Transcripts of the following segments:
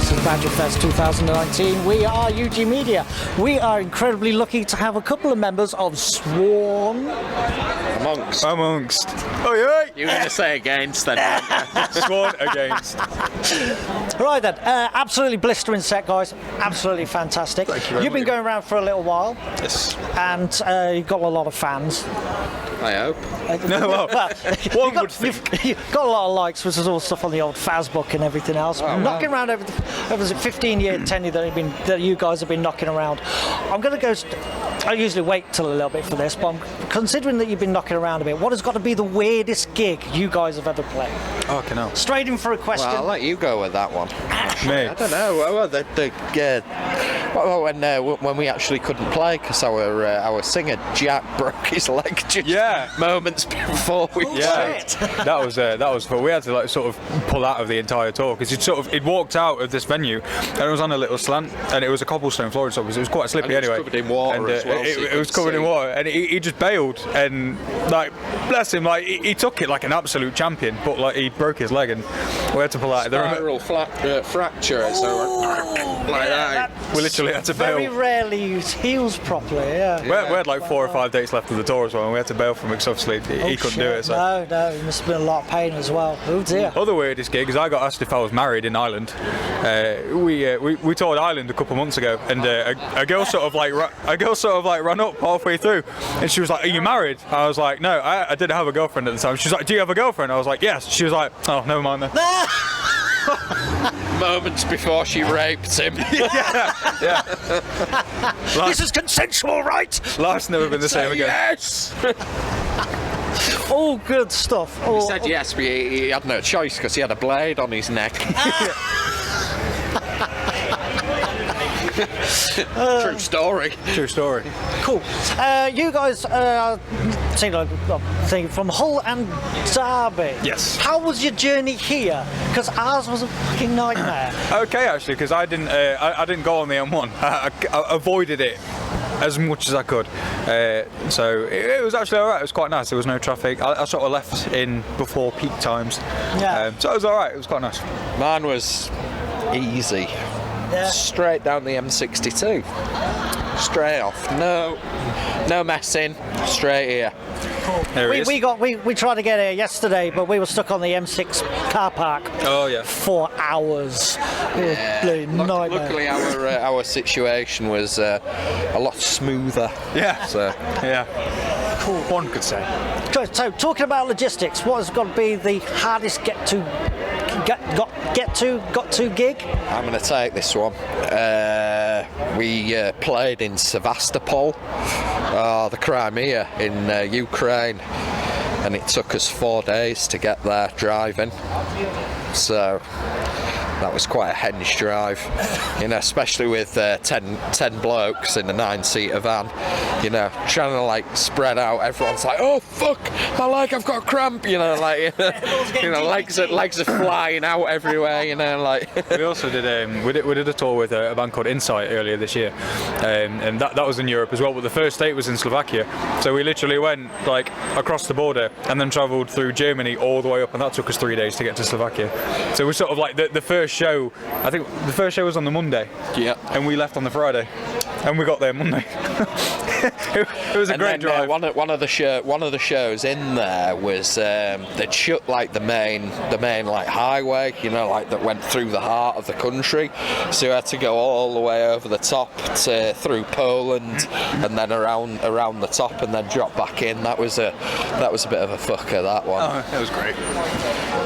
This is BadgerFest 2019. We are UG Media. We are incredibly lucky to have a couple of members of Swarm. Amongst. Oh, yeah. You were going to say against then. Sworn against. Right then, absolutely blistering set, guys. Absolutely fantastic. You've been going around for a little while. Yes. And you've got a lot of fans. I hope. No, well, one would think. You've got a lot of likes, which is all stuff on the old Facebook and everything else. Knocking around over the 15-year tenure that you guys have been knocking around. I'm going to go. I usually wait till a little bit for this, but considering that you've been knocking around a bit, what has got to be the weirdest gig you guys have ever played? Oh, can I? Straight in for a question. Well, I'll let you go with that one. Me? I don't know. When we actually couldn't play because our singer Jack broke his leg just moments before we played. That was fun. We had to like sort of pull out of the entire tour because he'd walked out of this venue and it was on a little slant and it was a cobblestone floor, so it was quite slippy and anyway. It was covered in water as well. It was covered in water, and he just bailed, and like bless him, like he took it like an absolute champion, but like he broke his leg and we had to pull out. Spiral fracture, so like that. We literally had to Very bail. rarely use heels properly. Yeah. We had like 4 or 5 dates left of the tour as well, and we had to bail from it because obviously he couldn't do it. So. No, it must have been a lot of pain as well. Oh dear. Other weirdest gig is I got asked if I was married in Ireland. We toured Ireland a couple of months ago, and a girl sort of like ran up halfway through, and she was like, "Are you married?" I was like, "No, I didn't have a girlfriend at the time." She was like, "Do you have a girlfriend?" I was like, "Yes." She was like, "Oh, never mind then." Moments before she raped him. Yeah. This is consensual, right? Life's never been the same again. Yes. All good stuff. He said yes, but he had no choice because he had a blade on his neck. True story. True story. Cool. You guys think from Hull and Derby. Yes. How was your journey here? Because ours was a fucking nightmare. Okay, actually, because I didn't go on the M1. I avoided it as much as I could. So it was actually alright. It was quite nice. There was no traffic. I sort of left in before peak times. Yeah. So it was alright. It was quite nice. Mine was easy. Yeah. Straight down the M62. Straight off. No messing. Straight here. There it is. We tried to get here yesterday, but we were stuck on the M6 car park. Oh yeah. For hours. Nightmare. Luckily, our situation was a lot smoother. Yeah. So yeah. Cool. One could say. Good. So talking about logistics, what has got to be the hardest got to gig? I'm going to take this one. We played in Sevastopol, the Crimea in Ukraine, and it took us 4 days to get there driving. So that was quite a henge drive, especially with 10 blokes in a 9-seater van, trying to like spread out. Everyone's like, "Oh fuck, my leg, I've got a cramp," legs are flying out everywhere, like. We also did we did a tour with a band called Insight earlier this year, and that was in Europe as well. But the first date was in Slovakia, so we literally went like across the border and then travelled through Germany all the way up, and that took us 3 days to get to Slovakia. So we're sort of like the first show. I think the first show was on the Monday. Yeah. And we left on the Friday, and we got there Monday. it was a great drive. One of the shows in there was they'd shut like the main like highway, like that went through the heart of the country. So you had to go all the way over the top through Poland and then around the top and then drop back in. That was a bit of a fucker, that one. Oh, that was great.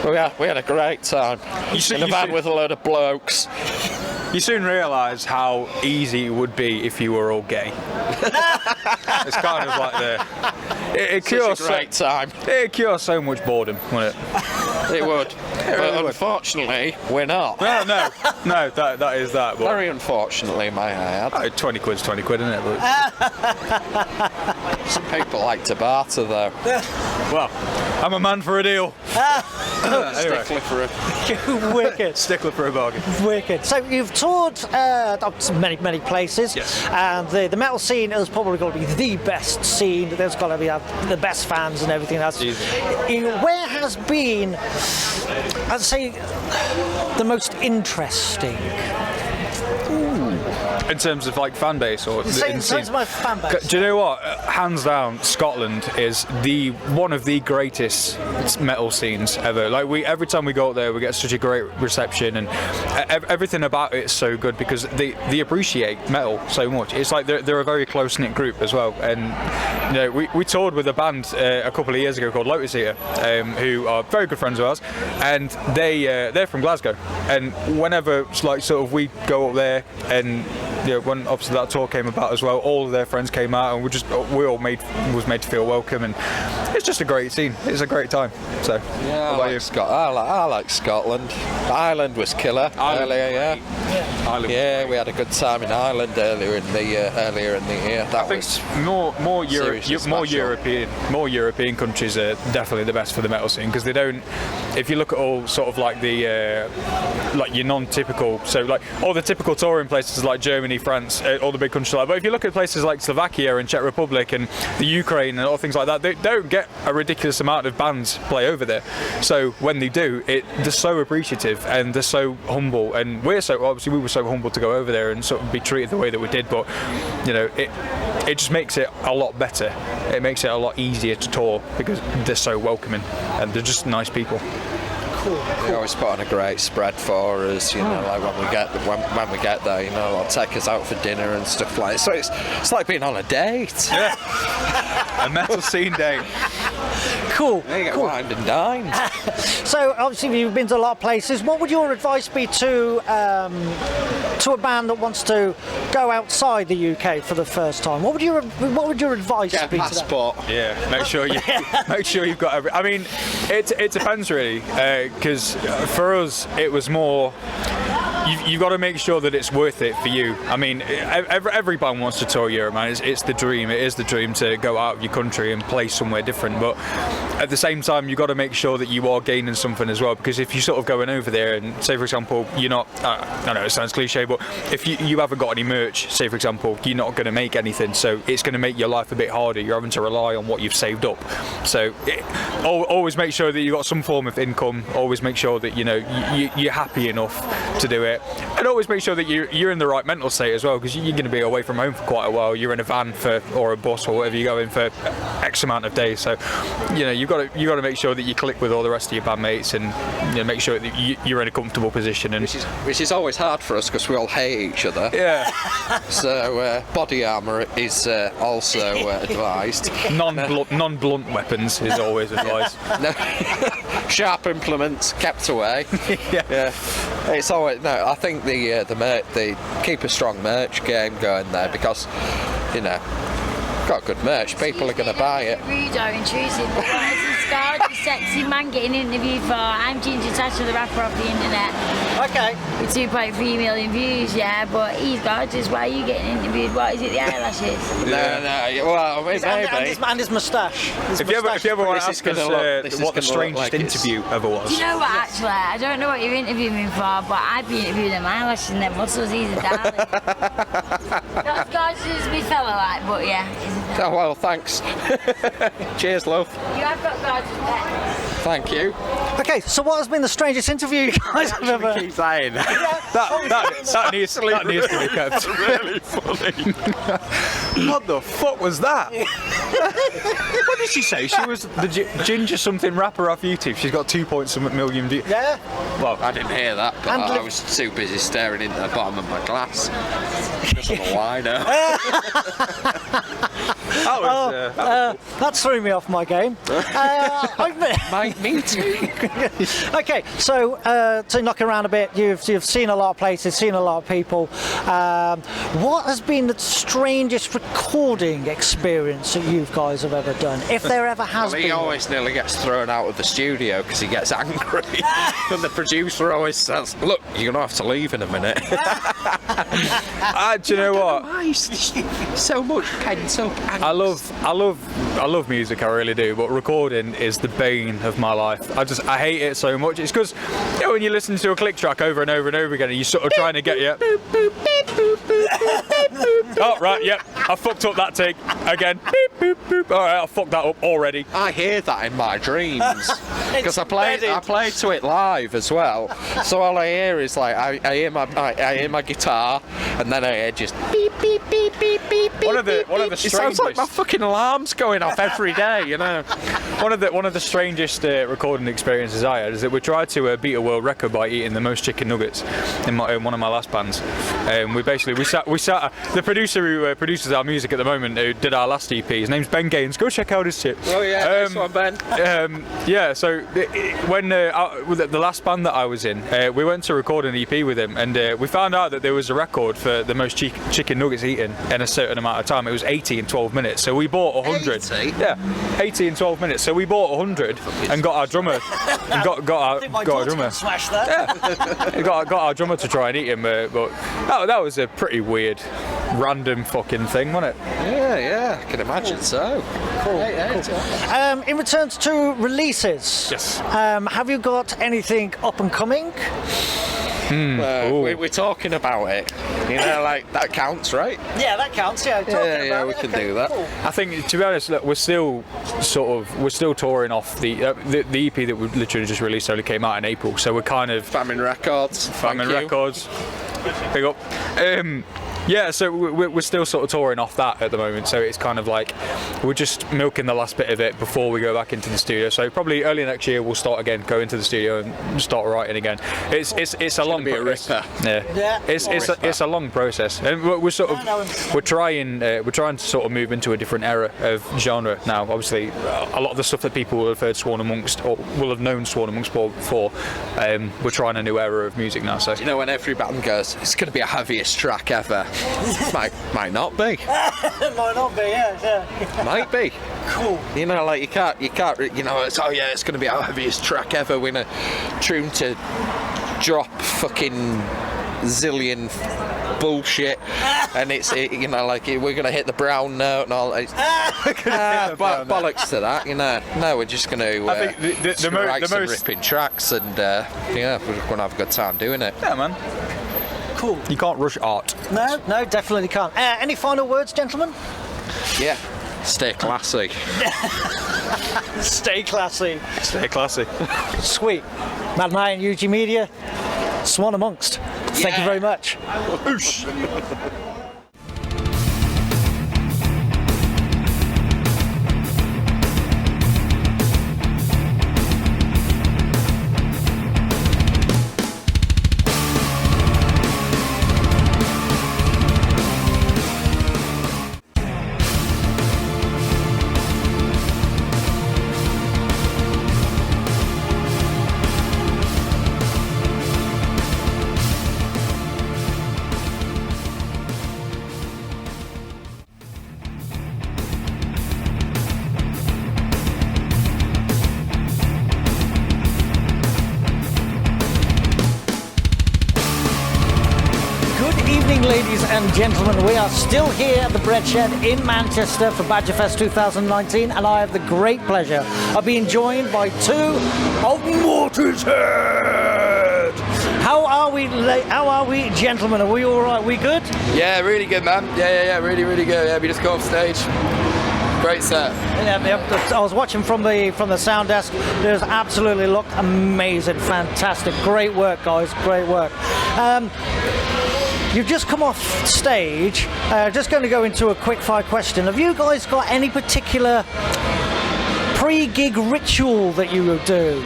But we had a great time in a van with a load of blokes. You soon realise how easy it would be if you were all gay. It's kind of like it cures a great time. It cures so much boredom, wouldn't it? It would. But unfortunately, we're not. No, that is that. But very unfortunately, may I add. 20 quid's 20 quid, isn't it? But some people like to barter, though. Well, I'm a man for a deal. Anyway. Stickler for a... Wicked. Stickler for a bargain. Wicked. So you've toured up to many places, Yes. and the metal scene is probably going to be the best scene. There's got to be the best fans and everything else. Where has been, I'd say, the most interesting? In terms of like fan base or In terms of my fan base. Do you know what? Hands down, Scotland is one of the greatest metal scenes ever. Like every time we go up there, we get such a great reception, and everything about it is so good because they appreciate metal so much. It's like they're a very close knit group as well. And you know, we toured with a band a couple of years ago called Lotus Eater, who are very good friends of ours, and they're from Glasgow. And whenever like sort of we go up there, and you know, when obviously that tour came about as well, all of their friends came out, and we all was made to feel welcome, and it's just a great scene. It's a great time. So Yeah, I like Scotland. Ireland was killer earlier, yeah. Ireland. Yeah, we had a good time in Ireland earlier in the year. That I think was more European countries are definitely the best for the metal scene because they don't. If you look at all sort of like the like your non-typical, so like all the typical touring places like Germany, France, all the big countries like. But if you look at places like Slovakia and Czech Republic and the Ukraine and all things like that, they don't get a ridiculous amount of bands play over there. So when they do, they're so appreciative and they're so humble, and we were so humble to go over there and sort of be treated the way that we did. But you know, it just makes it a lot better. It makes it a lot easier to tour because they're so welcoming and they're just nice people. Cool. They always put on a great spread for us, you know, like when we get there, you know, they'll take us out for dinner and stuff like that. So it's like being on a date. Yeah. A metal scene date. Cool. You get wined and dined. So obviously you've been to a lot of places. What would your advice be to a band that wants to go outside the UK for the first time? What would your advice Get a be passport. to them? Yeah, make sure you've got every. I mean, it depends really, because for us it was more. You've got to make sure that it's worth it for you. I mean, every band wants to tour Europe, man. It's the dream. It is the dream to go out of your country and play somewhere different. But at the same time, you've got to make sure that you are gaining something as well. Because if you're sort of going over there and, say, for example, you're not, I know it sounds cliche, but if you haven't got any merch, say, for example, you're not going to make anything. So it's going to make your life a bit harder. You're having to rely on what you've saved up. So always make sure that you've got some form of income. Always make sure that, you know, you're happy enough to do it. And always make sure that you're in the right mental state as well, because you're going to be away from home for quite a while. You're in a van or a bus or whatever you're going for X amount of days. So, you know, you've got to make sure that you click with all the rest of your bandmates, and you know, make sure that you're in a comfortable position. And Which is always hard for us because we all hate each other. yeah, So body armour is also advised. non-blunt weapons is always advised. No. Sharp implements kept away. Yeah. It's always no. I think the keep a strong merch game going there because, you know, got good merch. People are going to buy it. Rude or intrusive, but what is this gorgeous, sexy man getting interviewed for? I'm Ginger Tasha, the rapper off the internet. Okay. With 2.3 million views, yeah, but he's gorgeous. Why are you getting interviewed? What is it, the eyelashes? No. Well, maybe. And his moustache. If you ever want to ask us what the strangest like interview ever was. Do you know what, actually? I don't know what you're interviewing me for, but I'd be interviewing them eyelashes and them muscles. He's a darling. Not as gorgeous as me fella, like, but yeah. Oh, well, thanks. Cheers, love. You have got gorgeous pets. Thank you. Okay, so what has been the strangest interview you guys have ever? Keep saying That needs to be kept. really funny. What the fuck was that? What did she say? She was the Ginger something rapper off YouTube. She's got 2 million views. Yeah. Well, I didn't hear that, but I was too busy staring into the bottom of my glass. Because I'm a wino. That threw me off my game. Me too. Okay, so to knock around a bit, you've seen a lot of places, seen a lot of people. What has been the strangest recording experience that you guys have ever done, if there ever has been? He always nearly gets thrown out of the studio because he gets angry. And the producer always says, "Look, you're going to have to leave in a minute." Do you know what? So much pent up. I love music, I really do, but recording is the bane of my life. I hate it so much. It's because when you listen to a click track over and over and over again, and you're sort of trying to get oh right, yep, I fucked up that take again. Beep, boop, boop. All right, I fucked that up already. I hear that in my dreams because I play to it live as well. So all I hear is like I hear my guitar, and then I hear just beep beep beep beep beep. One of the It sounds like my fucking alarm's going off every day, you know. One of the strangest recording experiences I had is that we tried to beat a world record by eating the most chicken nuggets in one of my last bands. We sat. The producer who produces our music at the moment, who did our last EP, his name's Ben Gaines. Go check out his shit. Oh yeah, nice one, Ben. Yeah. So when the last band that I was in, we went to record an EP with him, and we found out that there was a record for the most chicken nuggets eaten in a certain amount of time. It was 80 in 12 minutes. So we bought 100. 80? Yeah, 80 in 12 minutes. So we bought 100 and got our drummer and got our drummer. Smash that. Yeah. got our drummer to try and eat him, but that was a pretty weird, random fucking thing, wasn't it? Yeah, I can imagine so. Cool. In returns to releases, Yes. Have you got anything up and coming? We're talking about it. You know, like that counts, right? Yeah, that counts. Yeah, We can do that. Cool. I think, to be honest, look, we're still touring off the EP that we literally just released. Only came out in April, so we're kind of Famine Records. Famine Records. Big up. Yeah, so we're still sort of touring off that at the moment, so it's kind of like we're just milking the last bit of it before we go back into the studio. So probably early next year we'll start again, go into the studio and start writing again. It's a long process. Yeah, it's a long process, and we're trying to sort of move into a different era of genre now. Obviously, a lot of the stuff that people will have heard Sworn Amongst or will have known Sworn Amongst before, we're trying a new era of music now. So you know, when every band goes, it's going to be our heaviest track ever. might not be. Might not be. Yeah. Might be. Cool. You know, like you can't. You know, it's it's going to be our heaviest track ever. We're gonna tune to drop fucking zillion bullshit, and you know, like we're gonna hit the brown note and all. Bollocks to that, you know. No, we're just gonna I think write some most ripping tracks, and we're gonna have a good time doing it. yeah, man. Cool. You can't rush art. No, definitely can't. Any final words, gentlemen? Yeah. Stay classy. Stay classy. Stay classy. Sweet. Mad Knight and UG Media, Swan Amongst. Thank you very much. Ladies and gentlemen, we are still here at the Bread Shed in Manchester for BadgerFest 2019, and I have the great pleasure of being joined by two of Motorhead. How are we, gentlemen? Are we all right? We good? Yeah, really good, man. Yeah, really, really good. Yeah, we just got off stage. Great set. Yeah, I was watching from the sound desk. There's absolutely looked amazing, fantastic, great work, guys, great work. You've just come off stage. Just going to go into a quick fire question. Have you guys got any particular pre-gig ritual that you would do?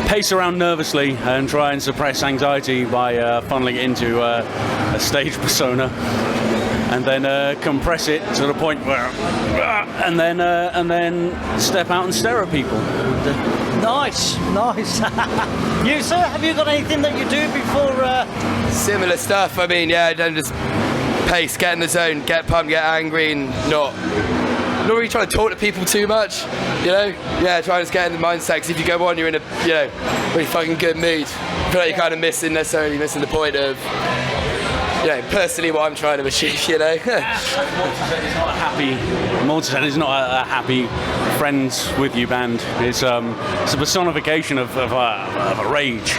Pace around nervously and try and suppress anxiety by funneling it into a stage persona, and then compress it to the point where, and then step out and stare at people. Nice. You, sir, have you got anything that you do before? Similar stuff. I mean, yeah, don't just pace, get in the zone, get pumped, get angry, and not really trying to talk to people too much. You know, yeah, try and just get in the mindset. 'Cause if you go on, you're in a really fucking good mood. feel like you're kind of missing the point of, you know, personally what I'm trying to achieve, you know. Mortishead is not a happy friends with you band. It's a personification of a rage,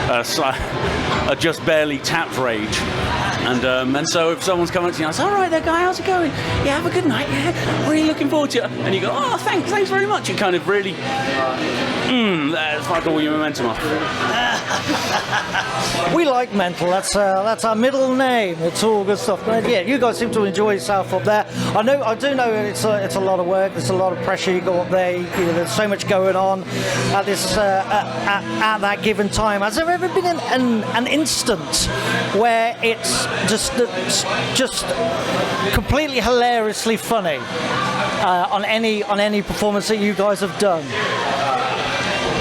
a just barely tapped rage. And so if someone's coming up to you, I say, all right there, guy, how's it going? Yeah, have a good night. Yeah, really looking forward to it. And you go, oh, thanks very much. It kind of really, that's like all your momentum off. We like Mental. That's our middle name. It's all good stuff. But yeah, you guys seem to enjoy yourself up there. I do know it's a lot of work. There's a lot of pressure. You go up there. There's so much going on at this at that given time. Has there ever been an instance where it's just completely hilariously funny on any performance that you guys have done?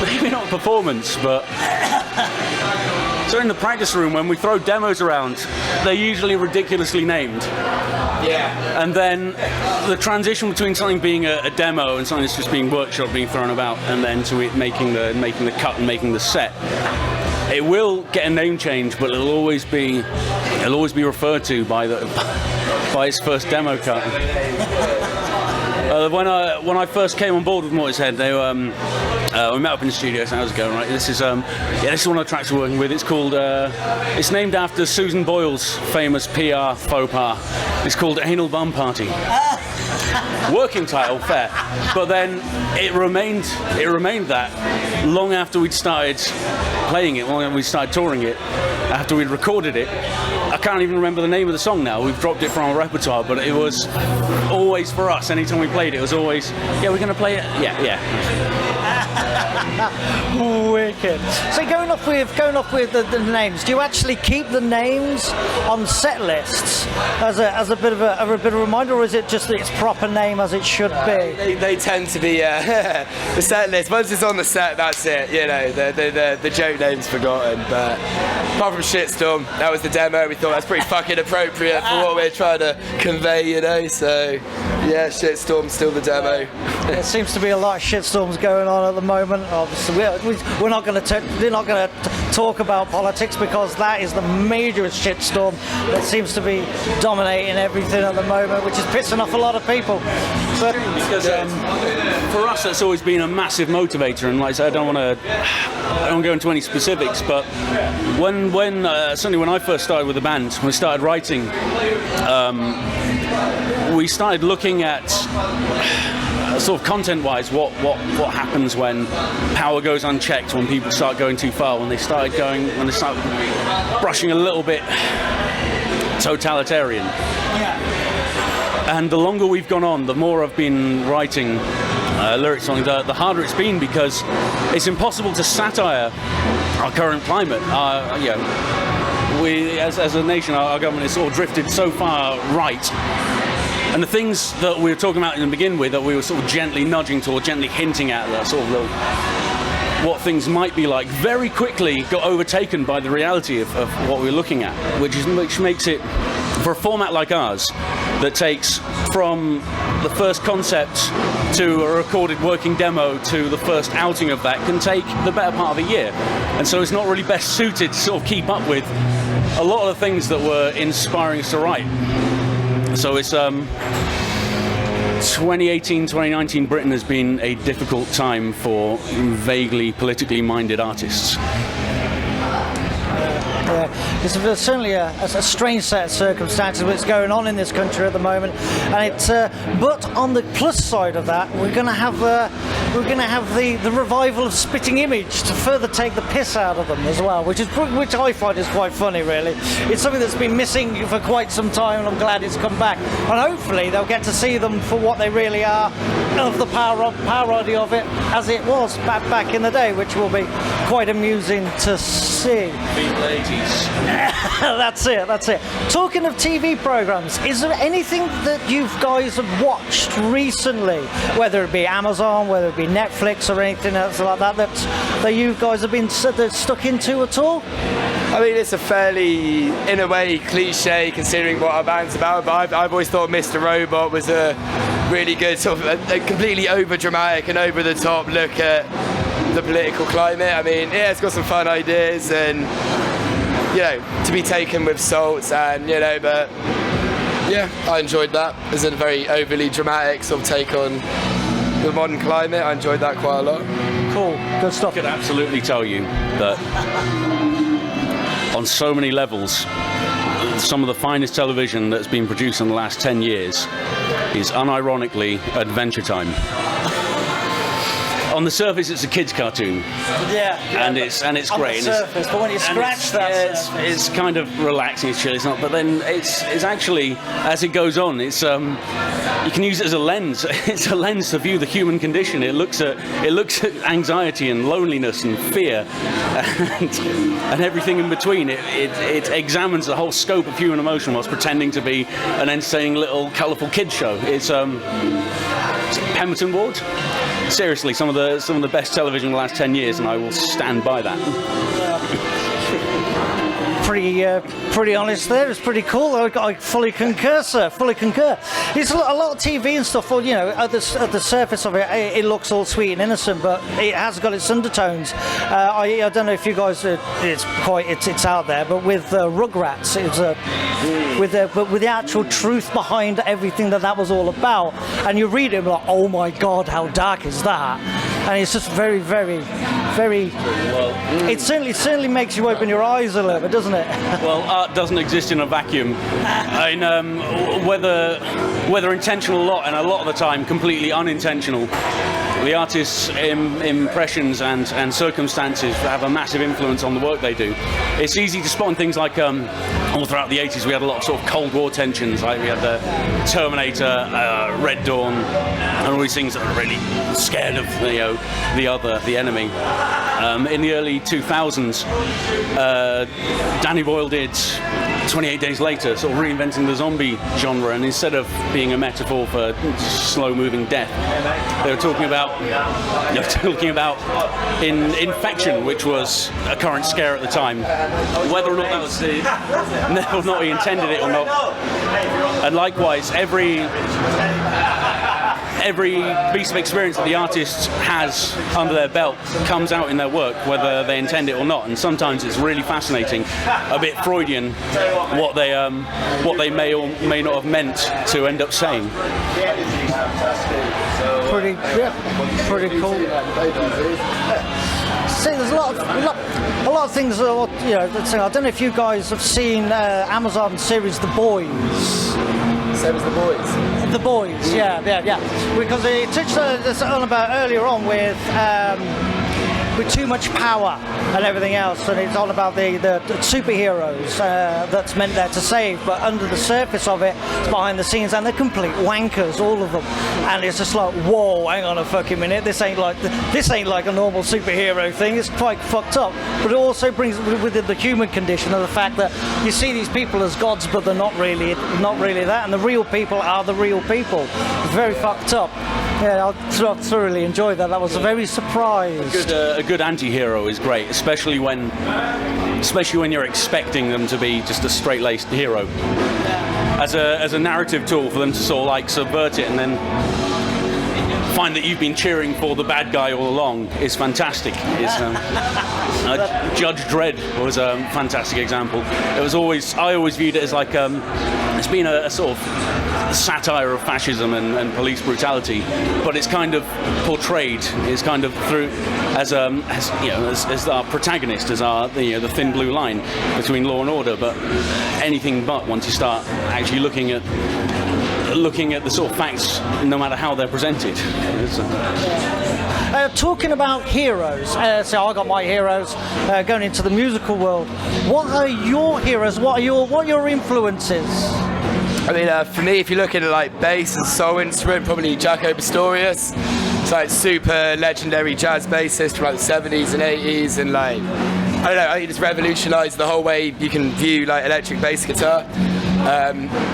Maybe not performance, but so in the practice room when we throw demos around, they're usually ridiculously named. Yeah. And then the transition between something being a demo and something that's just being workshop, being thrown about, and then to it making the cut and making the set. It will get a name change, but it'll always be referred to by its first demo cut. When I first came on board with Mortishead, we met up in the studio. So how's it going? Right, this is one of the tracks we're working with. It's called it's named after Susan Boyle's famous PR faux pas. It's called Anal Bum Party. Working title, fair, but then it remained that long after we'd started playing it, long after we started touring it, after we'd recorded it. I can't even remember the name of the song now. We've dropped it from our repertoire, but it was always for us. Anytime we played it, it was always, yeah, we're going to play it. Yeah. Wicked. So going off with the names, do you actually keep the names on set lists as a bit of a reminder, or is it just its proper name as it should be? They tend to be the set list. Once it's on the set, that's it. You know, the joke name's forgotten. But apart from Shitstorm, that was the demo. We thought that's pretty fucking appropriate for what we're trying to convey. You know, so yeah, Shitstorm's still the demo. There seems to be a lot of shitstorms going on at the moment. Obviously, we're not going to talk about politics because that is the majorest shitstorm that seems to be dominating everything at the moment, which is pissing off a lot of people. But because for us, that's always been a massive motivator. And like I said, I don't want to go into any specifics, but certainly when I first started with the band, when we started writing, we started looking at sort of content-wise, what happens when power goes unchecked, when people start going too far, when they start brushing a little bit totalitarian. Yeah. And the longer we've gone on, the more I've been writing lyrics on the harder it's been, because it's impossible to satire our current climate. We, as a nation, our government has sort of drifted so far right. And the things that we were talking about in the begin with, that we were sort of gently nudging toward, gently hinting at, that sort of what things might be like, very quickly got overtaken by the reality of what we were looking at, which makes it, for a format like ours, that takes from the first concept to a recorded working demo to the first outing of that, can take the better part of a year. And so it's not really best suited to sort of keep up with a lot of the things that were inspiring us to write. So it's 2018, 2019 Britain has been a difficult time for vaguely politically minded artists. It's certainly a strange set of circumstances what's going on in this country at the moment, and but on the plus side of that, we're going to have the revival of Spitting Image to further take the piss out of them as well, which I find is quite funny. Really, it's something that's been missing for quite some time, and I'm glad it's come back. And hopefully they'll get to see them for what they really are, of the parody of it as it was back in the day, which will be quite amusing to see. That's it. Talking of TV programs, is there anything that you guys have watched recently, whether it be Amazon, whether it be Netflix or anything else like that you guys have been stuck into at all? I mean, it's a fairly, in a way, cliche considering what our band's about, but I've always thought Mr. Robot was a really good sort of a completely over-dramatic and over-the-top look at the political climate. I mean, yeah, it's got some fun ideas, and you know, to be taken with salt, and you know, but yeah, I enjoyed that. It's a very overly dramatic sort of take on the modern climate. I enjoyed that quite a lot. Cool, good stuff. I could absolutely tell you that on so many levels, some of the finest television that's been produced in the last 10 years is unironically Adventure Time. On the surface, it's a kids' cartoon, and it's great. On the surface, but when you scratch that, it's kind of relaxing. It's chill. It's not, but then it's actually, as it goes on, it's you can use it as a lens. It's a lens to view the human condition. It looks at anxiety and loneliness and fear and everything in between. It examines the whole scope of human emotion whilst pretending to be an entertaining little colourful kids show. It's Pemberton Ward. Seriously, some of the best television in the last 10 years, and I will stand by that. Pretty honest there. It's pretty cool. I fully concur, sir. Fully concur. It's a lot of TV and stuff. Well, you know, at the surface of it, it looks all sweet and innocent, but it has got its undertones. I don't know if you guys, it's out there, but with Rugrats, with the actual truth behind everything that was all about, and you read it and like, oh my God, how dark is that? And it's just very, very, very. Well, it certainly makes you open your eyes a little bit, doesn't it? Well, art doesn't exist in a vacuum. I mean, whether intentional or not, and a lot of the time completely unintentional. The artist's impressions and circumstances have a massive influence on the work they do. It's easy to spot on things like all throughout the 80s we had a lot of sort of Cold War tensions. Like we had the Terminator, Red Dawn, and all these things that are really scared of the enemy. In the early 2000s, Danny Boyle did 28 Days Later, sort of reinventing the zombie genre, and instead of being a metaphor for slow-moving death, they were talking about infection, which was a current scare at the time. Whether or not that was whether or not he intended it or not. And likewise, every piece of experience that the artist has under their belt comes out in their work, whether they intend it or not. And sometimes it's really fascinating, a bit Freudian, what they may or may not have meant to end up saying. Pretty cool. See, there's a lot of things. You know, I don't know if you guys have seen Amazon series The Boys. Same as The Boys. The Boys, yeah. Because they touched on about earlier on with too much power and everything else, and it's all about the superheroes that's meant there to save, but under the surface of it, it's behind the scenes, and they're complete wankers, all of them. And it's just like, whoa, hang on a fucking minute, this ain't like a normal superhero thing. It's quite fucked up. But it also brings within the human condition of the fact that you see these people as gods, but they're not really that, and the real people are the real people. It's very fucked up. Yeah, I thoroughly enjoyed that. That was a very surprise. A good anti-hero is great, especially when you're expecting them to be just a straight-laced hero. As a narrative tool for them to sort of like subvert it and then find that you've been cheering for the bad guy all along is fantastic. Judge Dredd was a fantastic example. I always viewed it as like it's been a sort of satire of fascism and police brutality, but it's kind of portrayed, it's kind of through as our protagonist, as the thin blue line between law and order, but anything but once you start actually looking at the sort of facts, no matter how they're presented. Talking about heroes, so I got my heroes going into the musical world. What are your heroes? What are your influences? I mean, for me, if you're looking at like bass and soul instrument, probably Jaco Pastorius. It's like super legendary jazz bassist from like the 70s and 80s, and like, I don't know, I think he just revolutionised the whole way you can view like electric bass guitar.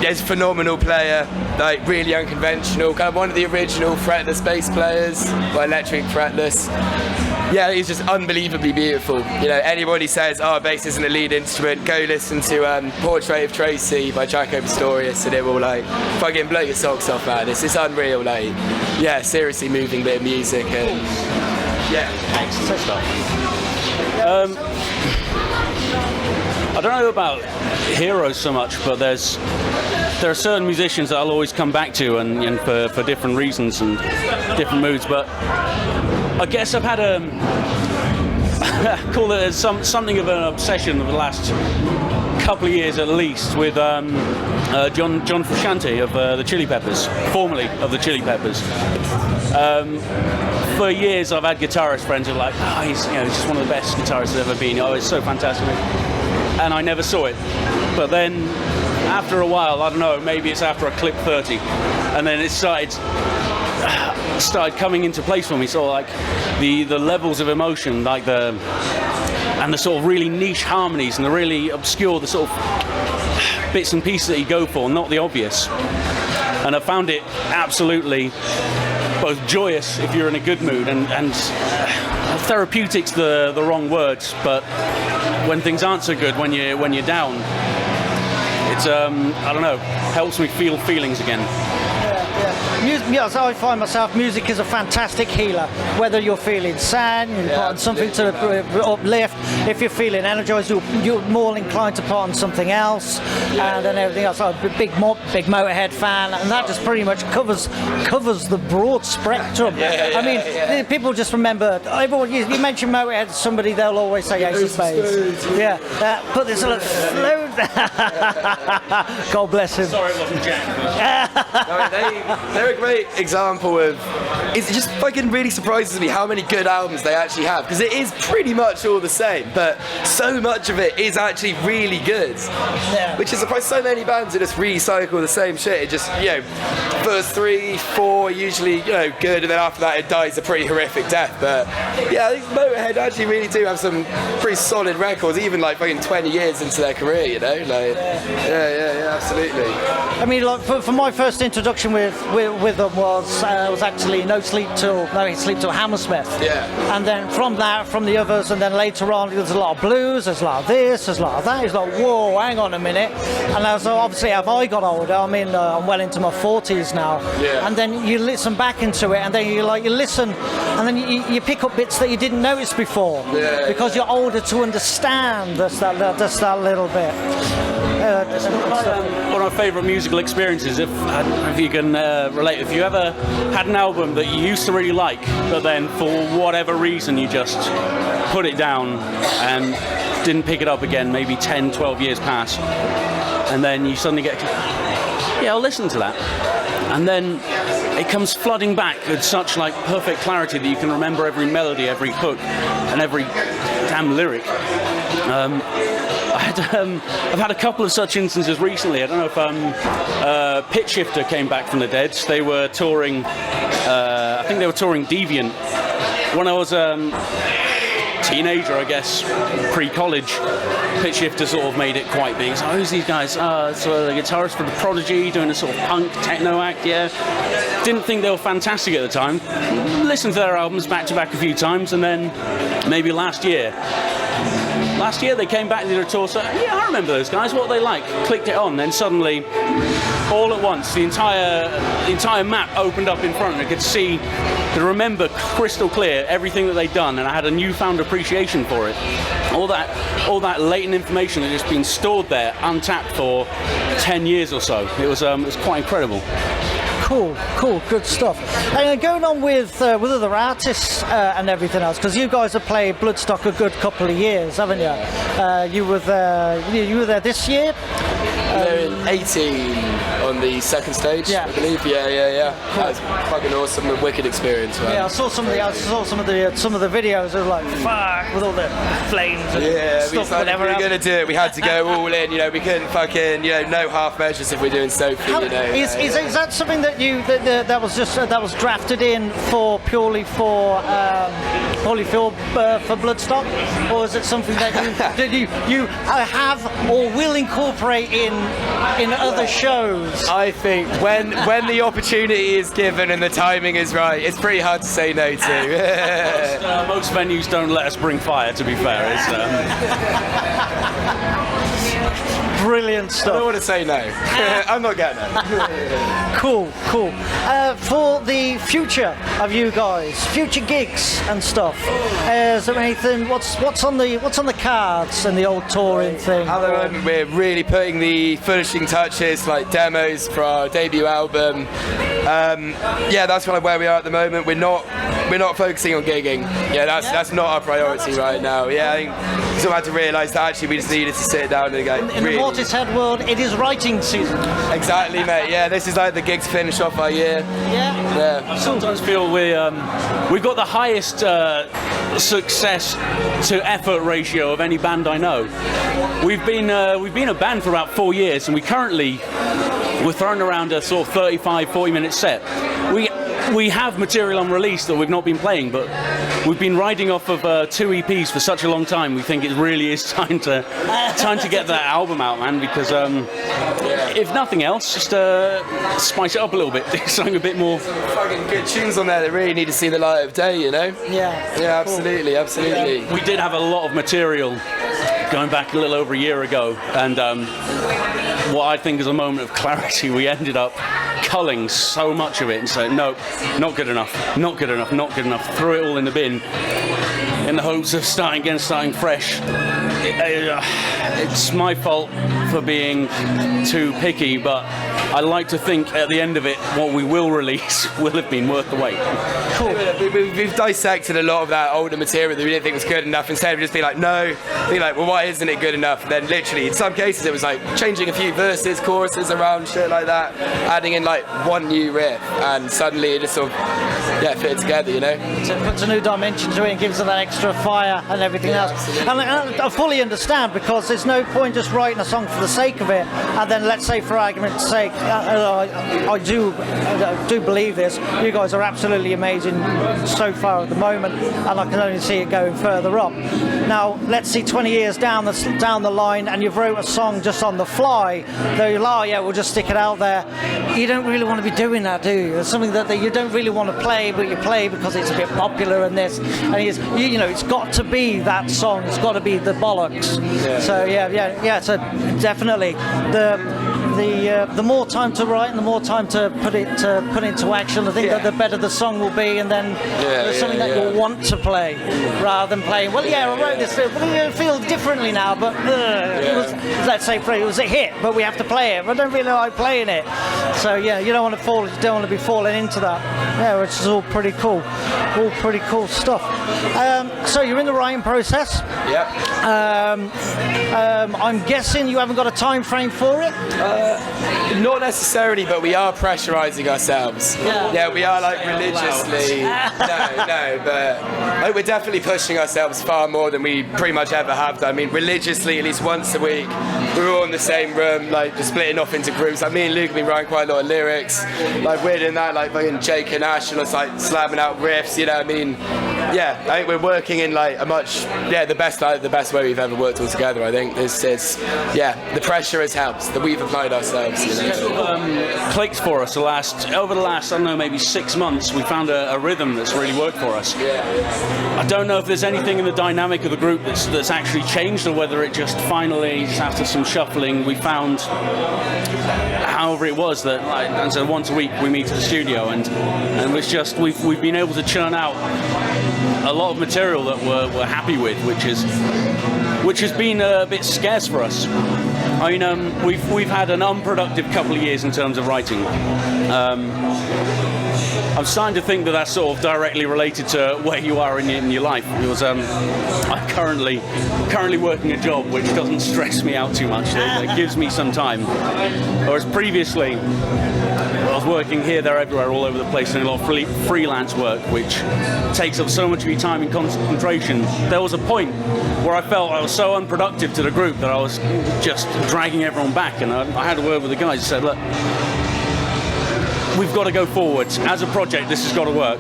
He's a phenomenal player, like really unconventional, kind of one of the original fretless bass players, but electric fretless. Yeah, he's just unbelievably beautiful. You know, anybody says, oh, bass isn't a lead instrument, go listen to Portrait of Tracy by Jaco Pastorius, and it will like fucking blow your socks off, man. It's unreal, like, yeah, seriously moving bit of music. And Excellent stuff. I don't know about heroes so much, but there are certain musicians that I'll always come back to, and for different reasons and different moods. But I guess I've had call it something of an obsession over the last couple of years at least with John Frusciante of the Chili Peppers, formerly of the Chili Peppers. For years I've had guitarist friends who are like, he's just one of the best guitarists there's ever been. Oh, it's so fantastic. And I never saw it. But then after a while, I don't know, maybe it's after I clipped 30, and then it started coming into place for me. So like the levels of emotion, like the sort of really niche harmonies and the really obscure, the sort of bits and pieces that you go for, not the obvious. And I found it absolutely both joyous if you're in a good mood, and therapeutic's the wrong words, but when things aren't so good, when you're down, it's I don't know, helps me feel feelings again. Yeah, so I find myself, music is a fantastic healer. Whether you're feeling sad, you put on something to uplift. If you're feeling energized, you're more inclined to put on something else, and then everything else. I'm a big Motorhead fan, and that just pretty much covers the broad spectrum. I mean, people just remember. Everyone, you mention Motorhead, somebody they'll always say Ace of Spades. Put this on slow. God bless him. Sorry, it wasn't Jack. They're a great example of. It just fucking really surprises me how many good albums they actually have, because it is pretty much all the same, but so much of it is actually really good. Which is surprised so many bands that just recycle the same shit. It just, first 3, 4 usually, good, and then after that it dies a pretty horrific death. But yeah, I think Motorhead actually really do have some pretty solid records, even like fucking 20 years into their career, Yeah, absolutely. I mean, like for my first introduction with them was actually No Sleep Till Hammersmith. And then from the others, and then later on there's a lot of blues, there's a lot of this, there's a lot of that. It's like, whoa, hang on a minute. And so obviously as I got older, I mean, I'm well into my 40s now. And then you listen back into it, and then you listen, and then you pick up bits that you didn't notice before, because you're older to understand just that little bit. One of my favourite musical experiences, if you can relate, if you ever had an album that you used to really like, but then for whatever reason you just put it down and didn't pick it up again, maybe 10, 12 years pass, and then you suddenly get, I'll listen to that. And then it comes flooding back with such like perfect clarity that you can remember every melody, every hook, and every damn lyric. I've had a couple of such instances recently. I don't know if Pitch Shifter came back from the dead. They were touring, I think they were touring Deviant. When I was teenager, I guess, pre-college, Pitch Shifter sort of made it quite big. So who's these guys? So the guitarist for The Prodigy, doing a sort of punk techno act, Didn't think they were fantastic at the time. Listened to their albums back to back a few times, and then maybe last year they came back and did a tour, so I remember those guys, what were they like? Clicked it on, then suddenly, all at once, the entire map opened up in front, and I could remember crystal clear everything that they'd done, and I had a newfound appreciation for it. All that latent information had just been stored there, untapped for 10 years or so. It was quite incredible. Cool, good stuff. And going on with other artists and everything else, because you guys have played Bloodstock a good couple of years, haven't you? You were there this year? They're in 18 on the second stage, I believe. Yeah. Cool. That was fucking awesome, a wicked experience, man. Yeah, I saw some of the videos of like, fuck, with all the flames and stuff, whatever. We were going to do it, we had to go all in, we couldn't fucking, no half measures if we're doing Sophie, Is that something that that was drafted in purely for Bloodstock, or is it something that you have or will incorporate in other shows? I think when the opportunity is given and the timing is right, it's pretty hard to say no to. Most venues don't let us bring fire, to be fair. Brilliant I don't stuff. want to say no. I'm not getting it. Cool. For the future of you guys, future gigs and stuff, is there anything? What's on the cards and the old touring thing? At the moment, we're really putting the finishing touches, like demos for our debut album. Yeah, that's kind of where we are at the moment. We're not focusing on gigging. Yeah, that's not our priority right now. Yeah, I think we sort of had to realise that actually we just needed to sit down and go. In the Mortishead world, it is writing season. Exactly, mate. Yeah, this is like the gig to finish off our year. Yeah. I sometimes feel we've got the highest success to effort ratio of any band I know. We've been a band for about 4 years, and we're throwing around a sort of 35-40 minute set. We have material on release that we've not been playing, but we've been riding off of 2 EPs for such a long time. We think it really is time to get that album out, man. Because if nothing else, just spice it up a little bit, do something a bit more. Fucking good tunes on there that really need to see the light of day, you know? Yeah. Yeah, absolutely. We did have a lot of material going back a little over a year ago, and what I think is a moment of clarity, we ended up culling so much of it and saying, no, not good enough, threw it all in the bin in the hopes of starting fresh. It's my fault for being too picky, but I like to think at the end of it, what we will release will have been worth the wait. Cool. We've dissected a lot of that older material that we didn't think was good enough. Instead of just being like, no, being like, well, why isn't it good enough? And then literally, in some cases, it was like changing a few verses, choruses around, shit like that, adding in like one new riff, and suddenly it just sort of, fit together, you know? So it puts a new dimension to it and gives it that extra fire and everything else. Absolutely. And I fully understand, because there's no point just writing a song for the sake of it, and then let's say, for argument's sake, I do believe this. You guys are absolutely amazing so far at the moment, and I can only see it going further up. Now, let's see 20 years down the line, and you've wrote a song just on the fly. Though you're like, yeah, we'll just stick it out there. You don't really want to be doing that, do you? It's something that you don't really want to play, but you play because it's a bit popular and this. And it's got to be that song. It's got to be the bollocks. Yeah. So yeah. So definitely the more time to write and the more time to put into action, I think that the better the song will be, and then there's something that you'll want to play rather than playing. Well, I wrote this, but it feels differently now. But it was, let's say, it was a hit, but we have to play it. I don't really like playing it. So yeah, you don't want to be falling into that. Yeah, which is all pretty cool. All pretty cool stuff. So you're in the writing process. Yep. I'm guessing you haven't got a time frame for it. Not necessarily, but we are pressurising ourselves. Yeah, we are like religiously. No, but like, we're definitely pushing ourselves far more than we pretty much ever have done. I mean, religiously, at least once a week, we're all in the same room, like just splitting off into groups. Like me and Luke have been writing quite a lot of lyrics. Like we're doing that, like fucking Jake and Ash, and it's like slamming out riffs. You know what I mean? Yeah, I think we're working in like a much the best way we've ever worked all together. I think it's the pressure has helped that we've applied ourselves. You know? Clicked for us over the last I don't know, maybe 6 months. We found a rhythm that's really worked for us. I don't know if there's anything in the dynamic of the group that's actually changed, or whether it just finally, after some shuffling, we found, however it was, that and so once a week we meet at the studio, and it's just we've been able to churn out a lot of material that we're happy with, which has been a bit scarce for us. I mean, we've had an unproductive couple of years in terms of writing. I'm starting to think that that's sort of directly related to where you are in your life. Because I'm currently working a job which doesn't stress me out too much. That gives me some time. Whereas previously, I was working here, there, everywhere, all over the place, doing a lot of freelance work, which takes up so much of your time and concentration. There was a point where I felt I was so unproductive to the group that I was just dragging everyone back, and I had a word with the guys and said, look, we've got to go forward. As a project, this has got to work.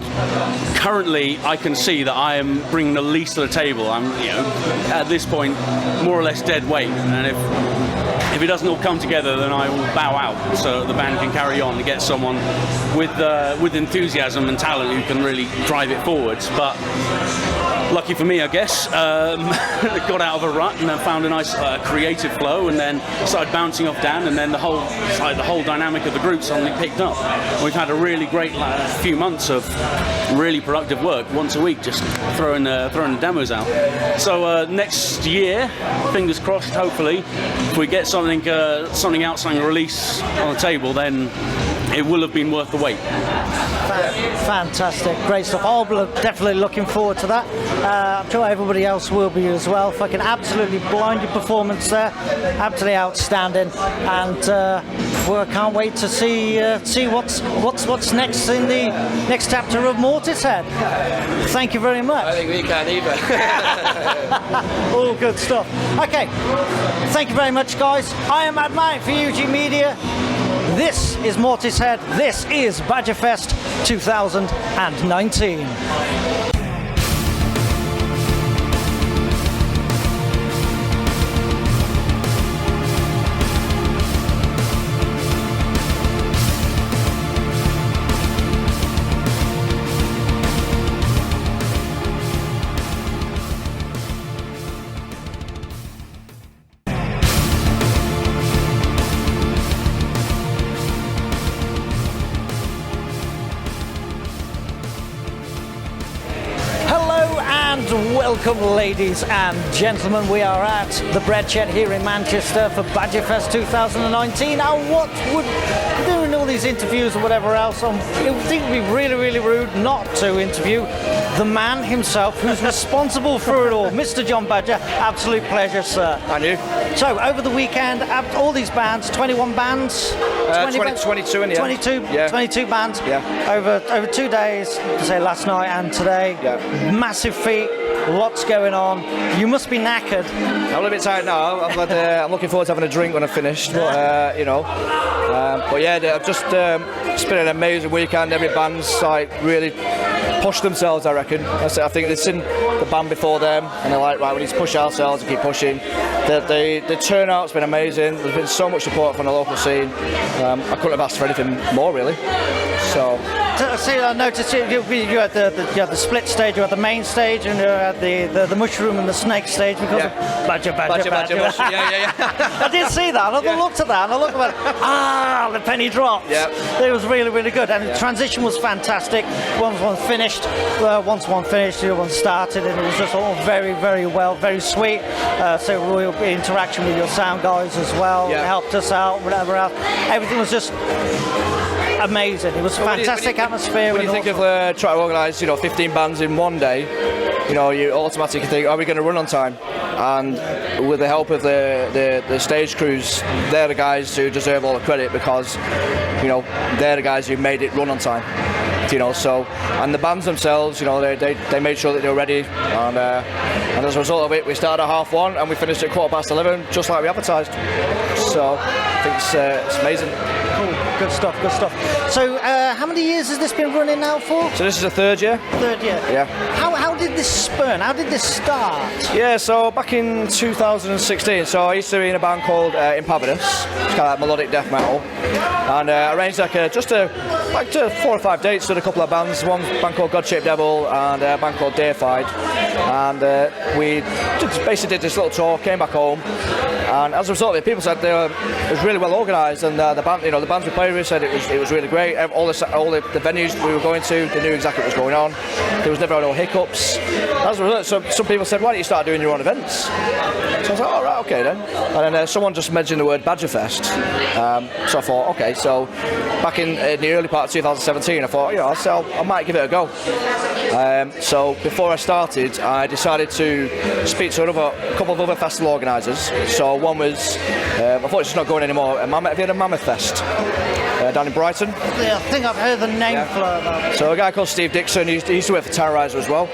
Currently, I can see that I am bringing the least to the table. I'm, at this point, more or less dead weight, and if it doesn't all come together, then I will bow out so that the band can carry on and get someone with enthusiasm and talent who can really drive it forwards. But lucky for me, I guess, got out of a rut and then found a nice creative flow, and then started bouncing off Dan, and then the whole dynamic of the group suddenly picked up. We've had a really great few months of really productive work, once a week, just throwing the demos out. So next year, fingers crossed, hopefully, if we get something out, something release on the table, then it will have been worth the wait. Fantastic, great stuff. I'm definitely looking forward to that. I'm sure everybody else will be as well. Fucking absolutely blinding performance there, absolutely outstanding, and we can't wait to see what's next in the next chapter of Mortishead. Thank you very much. I think we can either. All good stuff. Okay, thank you very much, guys. I am Mad Mike for UG Media. This is Mortishead. This is BadgerFest 2019. Welcome, ladies and gentlemen. We are at the Bread Shed here in Manchester for BadgerFest 2019. Now, what would doing all these interviews or whatever else? It would think it would be really, really rude not to interview the man himself who's responsible for it all, Mr. John Badger. Absolute pleasure, sir. And you? So, over the weekend, all these bands, 21 bands, 22 in the end. 22, yeah. 22 bands. Yeah. Over 2 days, to say last night and today. Yeah. Massive feat. Lots going on. You must be knackered. I'm a little bit tired now. I'm looking forward to having a drink when I've finished. But but yeah, I've just it's been an amazing weekend. Every band's like really pushed themselves, I reckon. I think they've seen the band before them, and they're like, right, we need to push ourselves and keep pushing. The turnout's been amazing. There's been so much support from the local scene. I couldn't have asked for anything more, really. So. See, I noticed you had the split stage, you had the main stage, and you had the mushroom and the snake stage because of Badger. Yeah. I did see that, and I looked at that, and I looked at the penny drops. Yeah. It was really, really good, and the transition was fantastic. Once one finished, the other one started, and it was just all very, very well, very sweet. So real interaction with your sound guys as well. Yeah. It helped us out, whatever else. Everything was just amazing. It was a fantastic atmosphere. When you think of trying to organise, 15 bands in one day, you automatically think, are we going to run on time? And with the help of the stage crews, they're the guys who deserve all the credit because, they're the guys who made it run on time. So, and the bands themselves, they made sure that they were ready, and as a result of it, we started at 1:30 and we finished at 11:15, just like we advertised. So, I think it's amazing. Cool, good stuff. So, how many years has this been running now for? So this is the third year. Third year. Yeah. How did this spurn? How did this start? Yeah, so back in 2016, so I used to be in a band called Impavidus. It's kind of like melodic death metal, and I arranged just 4 or 5 dates with a couple of bands. One band called God-Shaped Devil and a band called Deified, and we basically did this little tour. Came back home, and as a result of it, people said it was really well organised, and the band, the bands we played with said it was really great. All the venues we were going to, they knew exactly what was going on. There was never no hiccups. As a result, so some people said, why don't you start doing your own events? So I was like, all right, okay then. And then someone just mentioned the word BadgerFest. So I thought, okay, so back in the early part of 2017, I thought, I might give it a go. So before I started, I decided to speak to a couple of other festival organisers. So one was, unfortunately it's not going anymore, have you heard of Mammoth Fest? Down in Brighton. Yeah, I think I've heard the name flow about it. So a guy called Steve Dixon, he used to work for Terrorizer as well.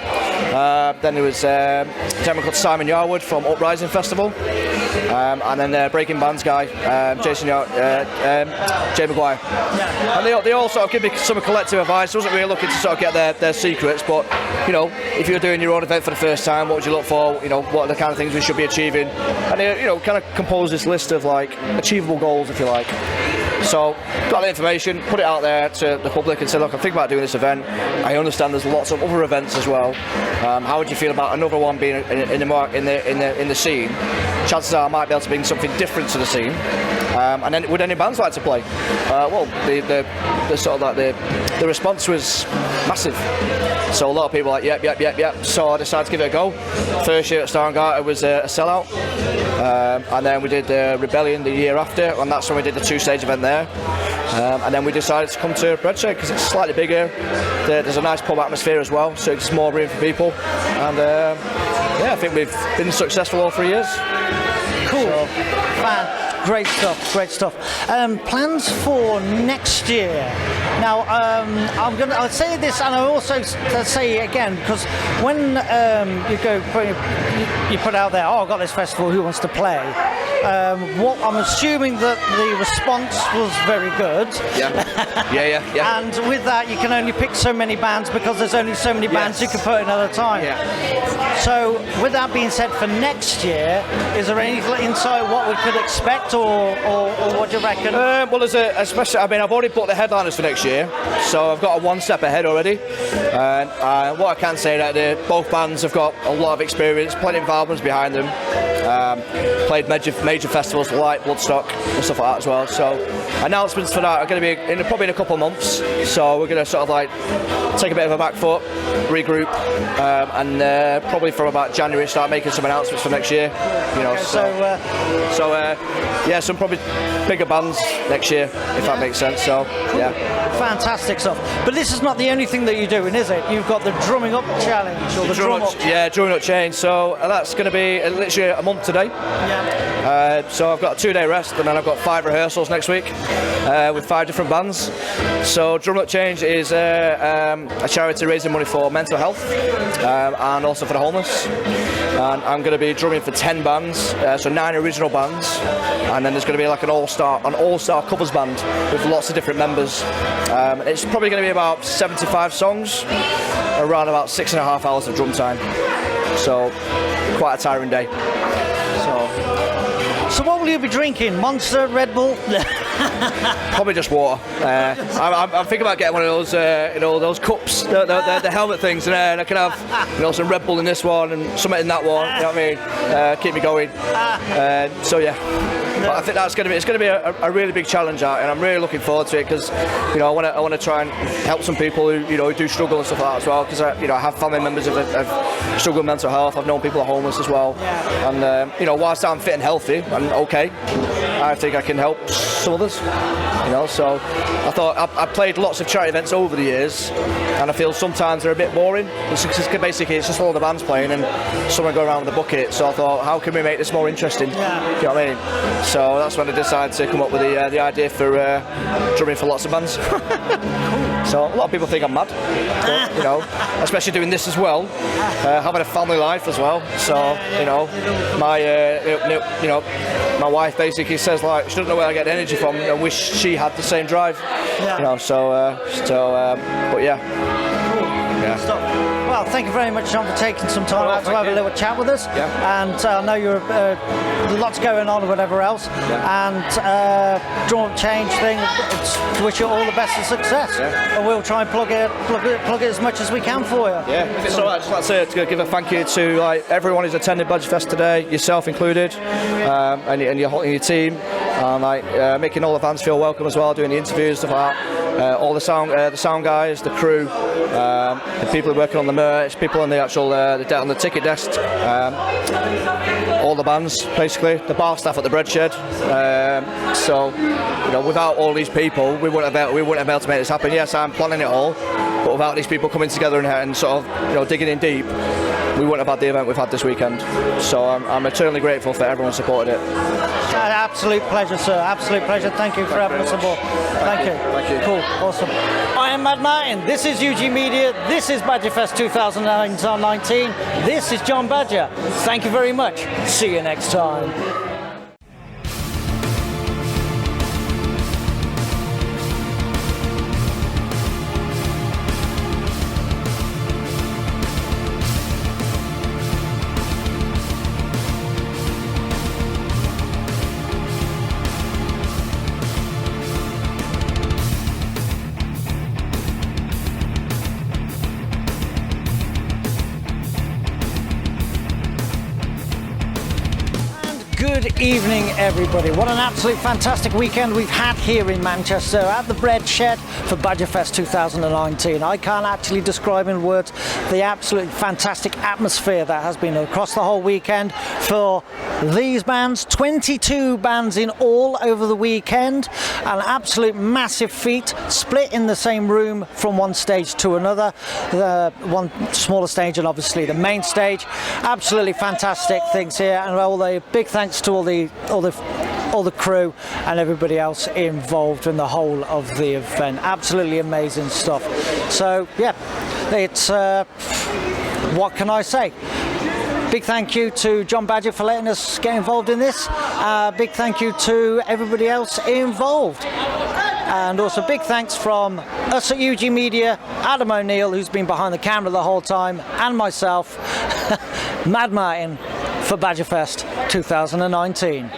Then there was a gentleman called Simon Yarwood from Uprising Festival. And then Breaking Bands guy, Jay Maguire. Yeah. And they all sort of give me some collective advice. I wasn't really looking to sort of get their secrets, but if you're doing your own event for the first time, what would you look for? What are the kind of things we should be achieving? And they kind of compose this list of like achievable goals, if you like. So got the information, put it out there to the public and said, look, I'm thinking about doing this event. I understand there's lots of other events as well. How would you feel about another one being in the scene? Chances are I might be able to bring something different to the scene. And then would any bands like to play? Well, the sort of like the response was massive. So a lot of people were like, yep. So I decided to give it a go. First year at Starngate was a sellout. And then we did Rebellion the year after, and that's when we did the 2-stage event there. And then we decided to come to Breadshed because it's slightly bigger. There's a nice pub atmosphere as well, so it's more room for people. And I think we've been successful all 3 years. Cool. Fan. Great stuff. Plans for next year. Now, I'll say this, and I'll also say it again, because when you put out there, I've got this festival, who wants to play? What I'm assuming that the response was very good. Yeah. And with that, you can only pick so many bands because there's only so many bands you can put in at a time. Yeah. So, with that being said, for next year, is there any insight what we could expect, or what do you reckon? Well, especially, I've already booked the headliners for next year, so I've got a one step ahead already. And what I can say that both bands have got a lot of experience, plenty of albums behind them. Played major festivals like Bloodstock and stuff like that as well. So announcements for that are going to be probably in a couple of months. So we're going to sort of like take a bit of a back foot, regroup, and probably from about January start making some announcements for next year. Some probably bigger bands next year, if that makes sense. So yeah, fantastic stuff. But this is not the only thing that you're doing, is it? You've got the drumming up challenge, or the drum up. Yeah, drumming up change. So that's going to be literally a month today. Yeah. So I've got a 2-day rest, and then I've got 5 rehearsals next week with 5 different bands. So Drum Up Change is a charity raising money for mental health and also for the homeless. And I'm going to be drumming for 10 bands, so 9 original bands, and then there's going to be like an all-star covers band with lots of different members. It's probably going to be about 75 songs, around about 6.5 hours of drum time. So quite a tiring day. So what will you be drinking? Monster, Red Bull? Probably just water. I'm thinking about getting one of those, those cups, the helmet things, and I can have, some Red Bull in this one and something in that one. You know what I mean? Keep me going. So yeah. But I think that's going to be a really big challenge out, and I'm really looking forward to it because, I want to try and help some people who do struggle and stuff like that as well. Because I have family members who have struggled with mental health. I've known people who are homeless as well, and whilst I'm fit and healthy and okay, I think I can help some others. So I thought I've played lots of charity events over the years, and I feel sometimes they're a bit boring. It's just all the bands playing and someone go around with a bucket. So I thought, how can we make this more interesting? Yeah. You know what I mean? So that's when I decided to come up with the idea for drumming for lots of bands. So a lot of people think I'm mad, but, especially doing this as well, having a family life as well. So my wife basically says like she doesn't know where I get the energy from. I wish she had the same drive. Yeah. But yeah. Well, thank you very much, John, for taking some time out to have a little chat with us. Yeah. And I know you're lots going on or whatever else. Yeah. And Drum Up Change thing, wish you all the best of success. Yeah. And we'll try and plug it as much as we can for you. Yeah. If it's all right, I'd just like to give a thank you to everyone who's attended BadgerFest today, yourself included, and your team, and making all the fans feel welcome as well, doing the interviews, stuff like that. All the sound guys, the crew, the people who are working on the merch, people on the actual on the ticket desk, all the bands basically, the bar staff at the Breadshed. So without all these people, we wouldn't have been able to make this happen. Yes, I'm planning it all, but without these people coming together and sort of digging in deep, we wouldn't have had the event we've had this weekend. So I'm eternally grateful for everyone who supported it. Absolute pleasure, sir. Absolute pleasure. Thank you for having us aboard. Thank you. Thank you. Cool. Awesome. I am Matt Martin. This is UG Media. This is BadgerFest 2019. This is John Badger. Thank you very much. See you next time. Good evening, everybody. What an absolute fantastic weekend we've had here in Manchester at the Bread Shed for BadgerFest 2019. I can't actually describe in words the absolutely fantastic atmosphere that has been across the whole weekend for these bands. 22 bands in all over the weekend. An absolute massive feat, split in the same room from one stage to another. The one smaller stage and obviously the main stage. Absolutely fantastic things here, and all the big thanks to all the crew and everybody else involved in the whole of the event. Absolutely amazing stuff. So yeah, it's what can I say? Big thank you to John Badger for letting us get involved in this. Big thank you to everybody else involved. And also big thanks from us at UG Media, Adam O'Neill, who's been behind the camera the whole time, and myself, Mad Martin, for BadgerFest 2019.